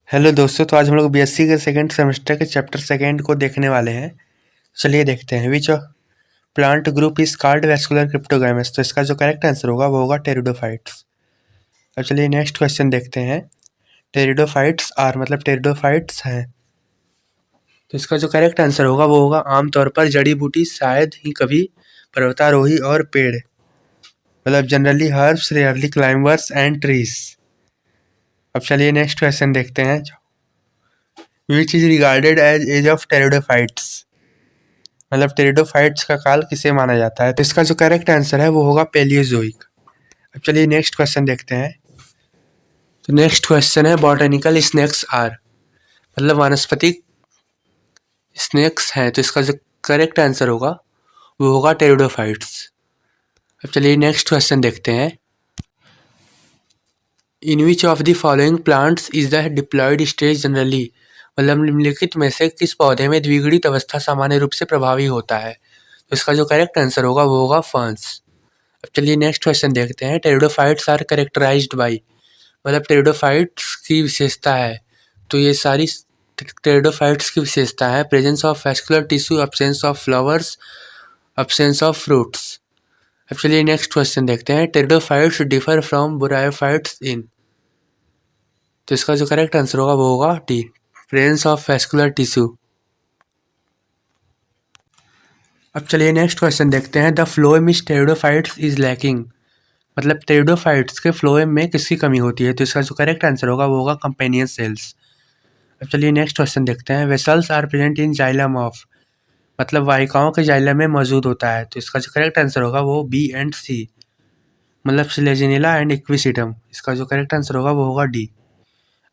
Hello दोस्तों, तो आज हम लोग बीएससी के सेकंड सेमेस्टर के चैप्टर सेकंड को देखने वाले हैं। चलिए देखते हैं। Which plant group is called vascular cryptogams. तो इसका जो करेक्ट आंसर होगा वो होगा टेरिडोफाइट्स। अब चलिए नेक्स्ट क्वेश्चन देखते हैं। टेरिडोफाइट्स आर मतलब टेरिडोफाइट्स हैं, तो इसका जो करेक्ट आंसर होगा वो होगा आमतौर पर जड़ी बूटी, शायद ही कभी पर्वतारोही और पेड़, मतलब generally herbs, rarely climbers and trees. अब चलिए नेक्स्ट क्वेश्चन देखते हैं। Which is regarded as age of pteridophytes, मतलब टेरिडोफाइट्स का काल किसे माना जाता है। तो इसका जो करेक्ट आंसर है वो होगा पेलियोजोइक। अब चलिए नेक्स्ट क्वेश्चन देखते हैं। तो नेक्स्ट क्वेश्चन है बॉटनिकल स्नेक्स आर, मतलब वानस्पतिक स्नेक्स हैं, तो इसका जो करेक्ट आंसर होगा वो होगा टेरिडोफाइट्स। अब चलिए नेक्स्ट क्वेश्चन देखते हैं। In which of the following plants is the diploid stage generally, मतलब निम्नलिखित में से किस पौधे में द्विगुणित अवस्था सामान्य रूप से प्रभावी होता है। तो इसका जो करेक्ट आंसर होगा वो होगा फर्न्स। अब चलिए नेक्स्ट क्वेश्चन देखते हैं। टेरिडोफाइट्स आर कैरेक्टराइज्ड बाय, मतलब टेरिडोफाइट्स की विशेषता है, तो ये सारी टेरिडोफाइट्स की विशेषता है। Presence of vascular tissue, absence of flowers, absence of fruits. अब चलिए नेक्स्ट क्वेश्चन देखते हैं। टेरिडोफाइट्स डिफर फ्रॉम ब्रायोफाइट्स इन, तो इसका जो करेक्ट आंसर होगा वो होगा D, presence of vascular tissue. अब चलिए नेक्स्ट क्वेश्चन देखते हैं। The phloem is pteridophytes is lacking, मतलब टेरिडोफाइट्स के फ्लोएम में किसकी कमी होती है। तो इसका जो करेक्ट आंसर होगा वो होगा कंपेनियन सेल्स। अब चलिए नेक्स्ट क्वेश्चन देखते हैं। Vessels are present in xylem of, मतलब वाहिकाओं के जाइलम में मौजूद होता है, तो इसका जो करेक्ट आंसर होगा वो बी एंड सी, मतलब सिलेजिनेला एंड इक्विसिटम। इसका जो करेक्ट आंसर होगा वो होगा डी।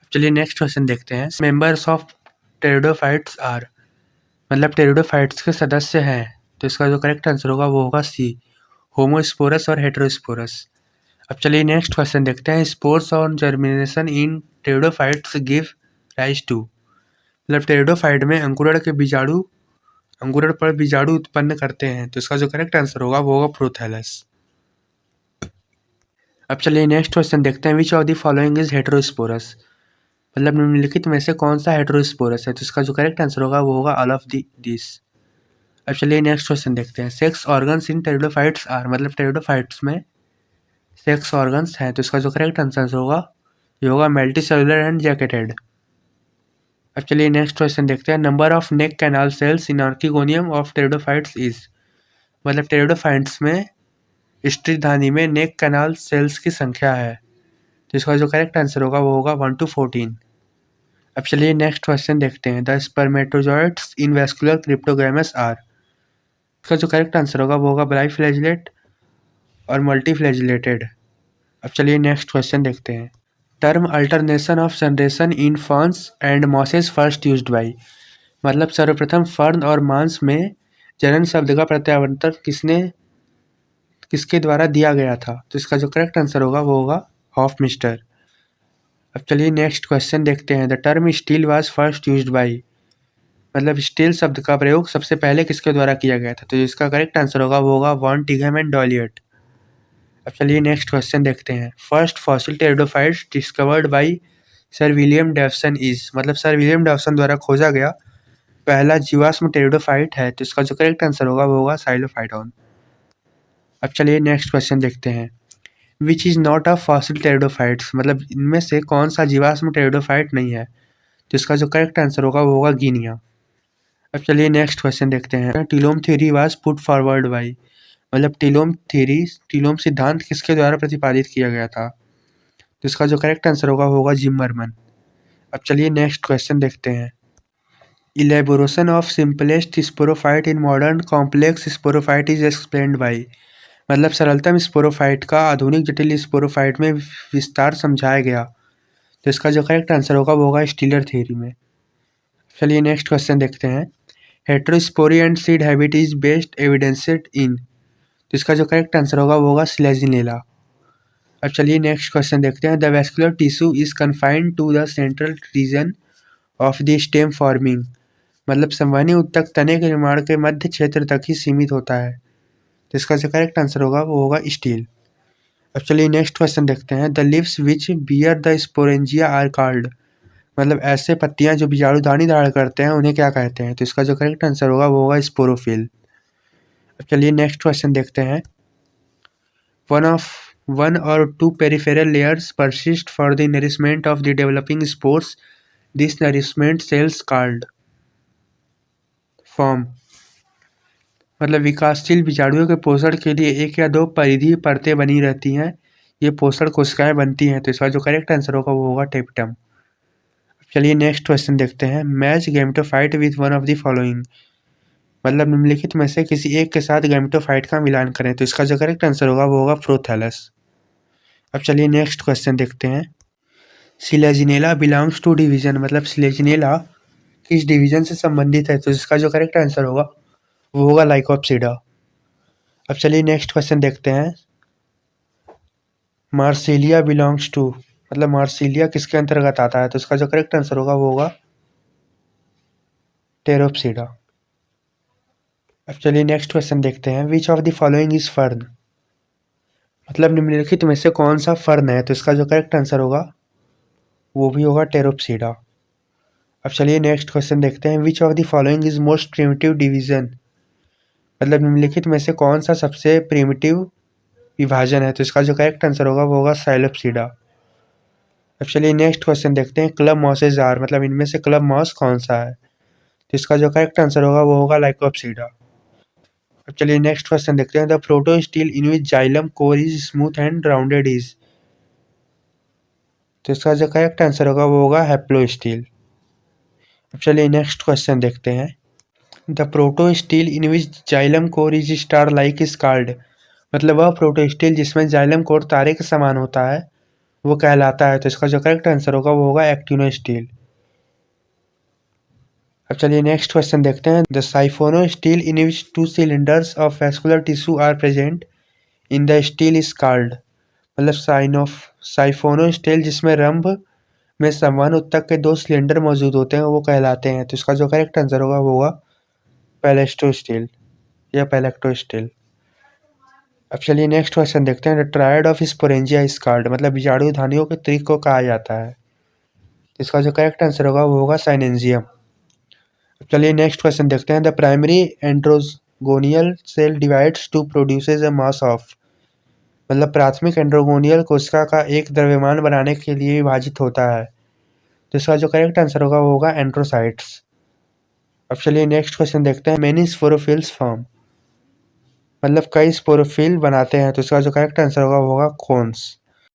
अब चलिए नेक्स्ट क्वेश्चन देखते हैं। मेंबर्स ऑफ टेरिडोफाइट्स आर, मतलब टेरिडोफाइट्स के सदस्य हैं, तो इसका जो करेक्ट आंसर होगा वो होगा सी, होमोस्पोरस और हेटेरोस्पोरस। अब चलिए नेक्स्ट क्वेश्चन देखते हैं। स्पोर्स और germination in pteridophytes give rise to, मतलब टेरिडोफाइट में अंकुरण के बीजाणु अंकुरण पर बीजाणु उत्पन्न करते हैं, तो इसका जो करेक्ट आंसर होगा वो होगा प्रोथैलस। अब चलिए नेक्स्ट क्वेश्चन देखते हैं। विच of the following is heterosporous, मतलब निम्नलिखित में से कौन सा हेटेरोस्पोरस है। तो इसका जो करेक्ट आंसर होगा वो होगा ऑल ऑफ दिस। अब चलिए नेक्स्ट क्वेश्चन देखते हैं। Sex organs in pteridophytes are, मतलब टेरिडोफाइट्स में सेक्स ऑर्गन्स हैं, तो इसका जो करेक्ट आंसर होगा ये होगा मल्टी सेलुलर एंड जैकेटेड। अब चलिए नेक्स्ट क्वेश्चन देखते हैं। Number of neck canal cells in archegonium of pteridophytes is, मतलब टेरिडोफाइट्स में स्त्रीधानी में नेक कैनाल सेल्स की संख्या है, तो इसका जो करेक्ट आंसर होगा वो होगा 1 to 14। अब चलिए नेक्स्ट क्वेश्चन देखते हैं। द स्पर्मेटोजॉइट्स इन वैस्कुलर क्रिप्टोग्रामस आर, इसका जो करेक्ट आंसर होगा वो होगा बाइफ्लैजिलेट और मल्टीफ्लैजिलेटेड। अब चलिए नेक्स्ट क्वेश्चन देखते हैं। Term alternation of generation in ferns and mosses first used by, मतलब सर्वप्रथम फर्न और मांस में जनन शब्द का प्रत्यावर्तन किसके द्वारा दिया गया था। तो इसका जो करेक्ट आंसर होगा वो होगा हॉफमिस्टर। अब चलिए नेक्स्ट क्वेश्चन देखते हैं। The term steel was first used by, मतलब स्टील शब्द का प्रयोग सबसे पहले किसके द्वारा किया गया था। तो इसका करेक्ट आंसर होगा वो होगा वॉन टिघम एंड डॉलियट। अब चलिए नेक्स्ट क्वेश्चन देखते हैं। First fossil pteridophytes discovered by sir William Dawson is, मतलब सर विलियम डेवसन द्वारा खोजा गया पहला जीवाश्म टेरिडोफाइट है, तो इसका जो करेक्ट आंसर होगा वो होगा साइलोफाइटॉन। अब चलिए नेक्स्ट क्वेश्चन देखते हैं। Which is not a fossil pteridophytes, मतलब इनमें से कौन सा जीवाश्म टेरिडोफाइट नहीं है। तो इसका जो करेक्ट आंसर होगा वो होगा गिनिया। अब चलिए नेक्स्ट क्वेश्चन देखते हैं। Telome theory was put forward by, मतलब टिलोम सिद्धांत किसके द्वारा प्रतिपादित किया गया था। तो इसका जो करेक्ट आंसर होगा वो होगा जिम्मरमन। अब चलिए नेक्स्ट क्वेश्चन देखते हैं। Elaboration of simplest sporophyte in modern complex sporophyte is explained by, मतलब सरलतम स्पोरोफाइट का आधुनिक जटिल स्पोरोफाइट में विस्तार समझाया गया, तो इसका जो करेक्ट आंसर होगा वो होगा स्टीलर थ्योरी में। चलिए नेक्स्ट क्वेश्चन देखते हैं। Heterospory and seed habit is best evidenced in, तो इसका जो करेक्ट आंसर होगा वो होगा स्लेजिनेला। अब चलिए नेक्स्ट क्वेश्चन देखते हैं। The vascular tissue is confined to the central region of the stem forming, मतलब संवहनी ऊतक तने के निर्माण के मध्य क्षेत्र तक ही सीमित होता है, तो इसका जो करेक्ट आंसर होगा वो होगा स्टील। अब चलिए नेक्स्ट क्वेश्चन देखते हैं। The leaves which bear the sporangia are called, मतलब ऐसे पत्तियाँ जो बीजाणुधानी धारण करते हैं उन्हें क्या कहते हैं? तो इसका जो करेक्ट आंसर होगा वो होगा स्पोरोफिल। अब चलिए नेक्स्ट क्वेश्चन देखते हैं। One or two peripheral layers persist for the nourishment of the developing spores. This nourishment cells called form। मतलब विकासशील बीजाणुओं के पोषण के लिए एक या दो परिधीय परतें बनी रहती हैं। ये पोषण कोशिकाएं बनती हैं। तो इसका जो करेक्ट आंसर होगा वो होगा टेप्टम। चलिए नेक्स्ट क्वेश्चन देखते हैं। Match gametophyte with one of the following. मतलब निम्नलिखित में से किसी एक के साथ गैमेटोफाइट का मिलान करें। तो इसका जो करेक्ट आंसर होगा वो होगा प्रोथैलस। अब चलिए नेक्स्ट क्वेश्चन देखते हैं। Selaginella belongs to division. मतलब सिलेजिनेला किस डिवीजन से संबंधित है? तो इसका जो करेक्ट आंसर होगा वो होगा लाइकोप्सिडा। अब चलिए नेक्स्ट क्वेश्चन देखते हैं। Marsilea belongs to. मतलब मार्सिलिया किसके अंतर्गत आता है? तो इसका जो करेक्ट आंसर होगा वो होगा टेरोप्सिडा। अब चलिए नेक्स्ट क्वेश्चन देखते हैं। विच of the following is fern. मतलब निम्नलिखित में से कौन सा फर्न है? तो इसका जो करेक्ट आंसर होगा वो भी होगा टेरोप्सिडा। अब चलिए नेक्स्ट क्वेश्चन देखते हैं। विच of the following is most primitive division. मतलब निम्नलिखित में से कौन सा सबसे प्रिमिटिव विभाजन है? तो इसका जो करेक्ट आंसर होगा वो होगा साइलोप्सिडा। अब चलिए नेक्स्ट क्वेश्चन देखते हैं। Club mosses are. मतलब इनमें से क्लब मॉस कौन सा है? तो इसका जो करेक्ट आंसर होगा वो होगा लाइकोप्सिडा। अब चलिए नेक्स्ट क्वेश्चन देखते हैं। The protostele in which xylem core is smooth and rounded is. तो इसका जो करेक्ट आंसर होगा वो होगा हैप्लोस्टील। अब चलिए नेक्स्ट क्वेश्चन देखते हैं। The protostele in which xylem core is star like is called. मतलब वह प्रोटोस्टील जिसमें जाइलम कोर तारे के समान होता है वो कहलाता है। तो इसका जो करेक्ट आंसर होगा वो होगा एक्टिनोस्टील। अब चलिए नेक्स्ट क्वेश्चन देखते हैं। The siphonostele in which two cylinders of vascular tissue are present in the stele is called. मतलब साइफोनोस्टील जिसमें रंभ में समान उत्तक के दो सिलेंडर मौजूद होते हैं वो कहलाते हैं। तो इसका जो करेक्ट आंसर होगा वो होगा पैलेस्टोस्टील या पैलेक्टोस्टील। अब चलिए नेक्स्ट क्वेश्चन देखते हैं। The triad of sporangia is called. मतलब बीजाणुधानियों के त्रिक को कहा जाता है। इसका जो करेक्ट आंसर होगा वो होगा साइनेंजियम। अब चलिए नेक्स्ट क्वेश्चन देखते हैं। The primary androgonial cell divides to produces a mass of. मतलब प्राथमिक एंड्रोगोनियल कोशिका का एक द्रव्यमान बनाने के लिए विभाजित होता है। तो इसका जो करेक्ट आंसर होगा वो होगा एंड्रोसाइट्स। अब चलिए नेक्स्ट क्वेश्चन देखते हैं। Many sporophylls form. मतलब कई स्पोरोफिल बनाते हैं। तो इसका जो करेक्ट आंसर होगा वो होगा कोन्स।